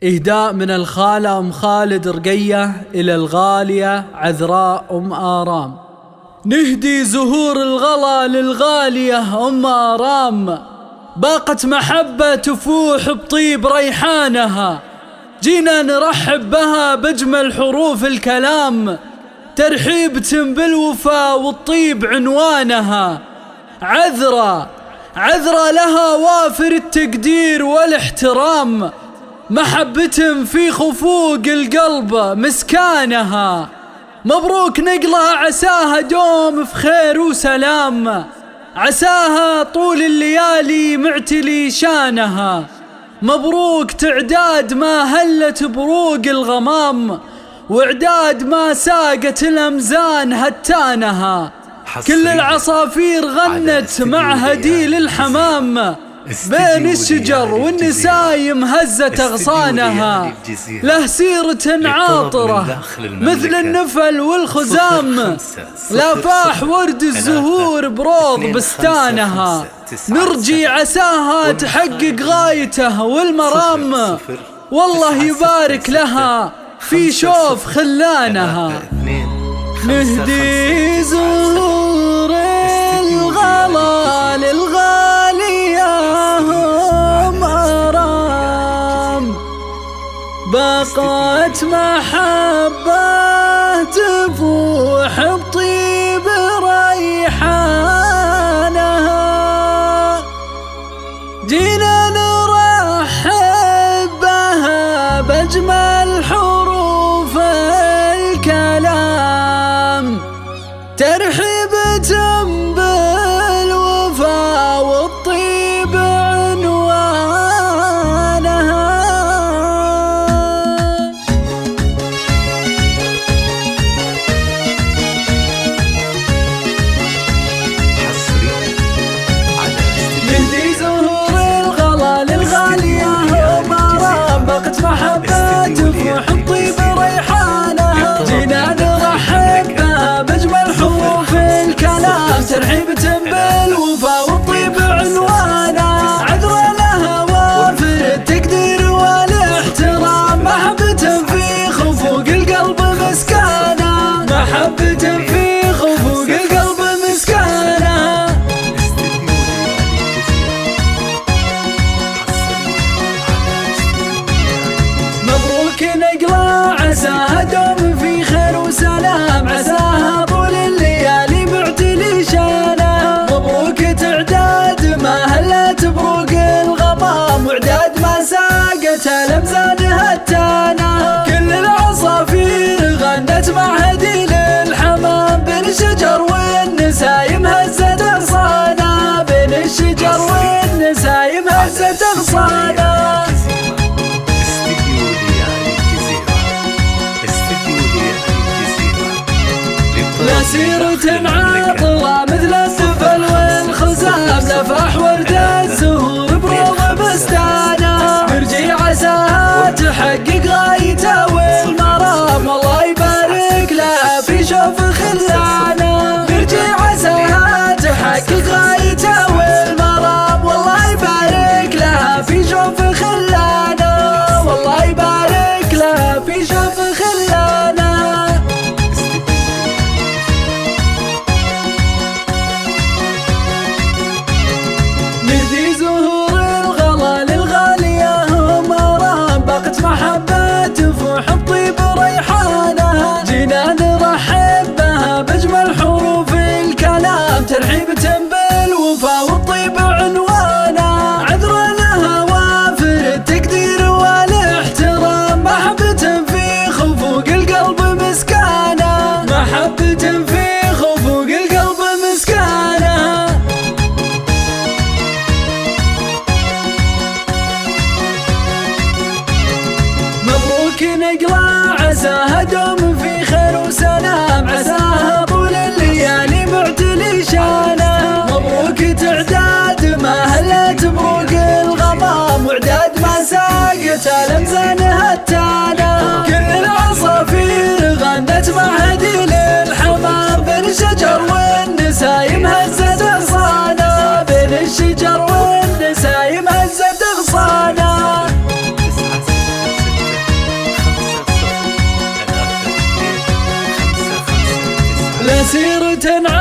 إهداء من الخالة أم خالد رقية إلى الغالية عذراء أم آرام. نهدي زهور الغلا للغالية أم آرام، باقت محبة تفوح بطيب ريحانها، جينا نرحب بها بأجمل حروف الكلام، ترحيبة بالوفا والطيب عنوانها. عذرا لها وافر التقدير والاحترام، محبة في خفوق القلب مسكانها. مبروك نقلها، عساها دوم في خير وسلام، عساها طول الليالي معتلي شانها. مبروك تعداد ما هلت بروق الغمام، وإعداد ما ساقت الأمزان هتانها. كل العصافير غنت مع هديل الحمام، بين الشجر والنسايم هزت أغصانها. له سيرة عاطرة مثل النفل والخزام، لافاح ورد الزهور بروض بستانها. نرجي عساها تحقق غايته والمرام، والله يبارك لها في شوف خلانها. نهدي زهور الغلا للغالية أم آرام، باقت محبة تفوح بطيب ريحانها، جينا نرحب بها بأجمل حروف الكلام، ترحيبة بالوفا والطيب عنوانها. نهدي زهور الغلا للغالية أم آرام، باقت محبة تفوح الطيب ريحانها، جينا نرحب بها بأجمل حروف الكلام، ترحيبة بالوفا والطيب عنوانها. عذرا لها وافر التقدير والاحترام، محبة في خفوق القلب مسكانة، محبة في خفوق القلب مسكانة. مبروك نقلة، عساها دوم في خير وسلام، عساها طول الليالي معتلي شانها. مبروك تعداد ما هلت بروق الغمام، وإعداد ما ساقت الأمزان هتانها. كل العصافير غنت مع هديل الحمام، بين الشجر والنسايم هزت أغصانها، بين الشجر والنسايم هزت أغصانها. لا سيرة عاطرة مثل النفل والخزام، لفاح ورد الزهور بروض بستانها. نرجي عساها تحقق غايته والمرام، والله يبارك لها في شوف خلانها. نرجي عساها تحقق غايته والمرام، والله يبارك لها في شوف خلانها، والله يبارك لها في شوف خلانها. نهدي زهور الغلا للغالية أم آرام، باقت محبة تفوح بطيب ريحانها، جينا نرحب بها بأجمل حروف الكلام، ترحيبة بالوفا والطيب عنوانها. عذرا لها وافر التقدير والاحترام، محبة في خفوق القلب مسكانة، محبة في خفوق القلب مسكانة. مبروك نقلة، عساها دوم في خير وسلام، عساها طول الليالي معتلي شانها. مبروك تعداد ما هلت بروق الغمام، وإعداد ما ساقت الأمزان هتانها. كل العصافير غنت مع هديل الحمام، بين الشجر والنسايم هزت أغصانها، بين الشجر والنسايم هزت أغصانها. وتنعم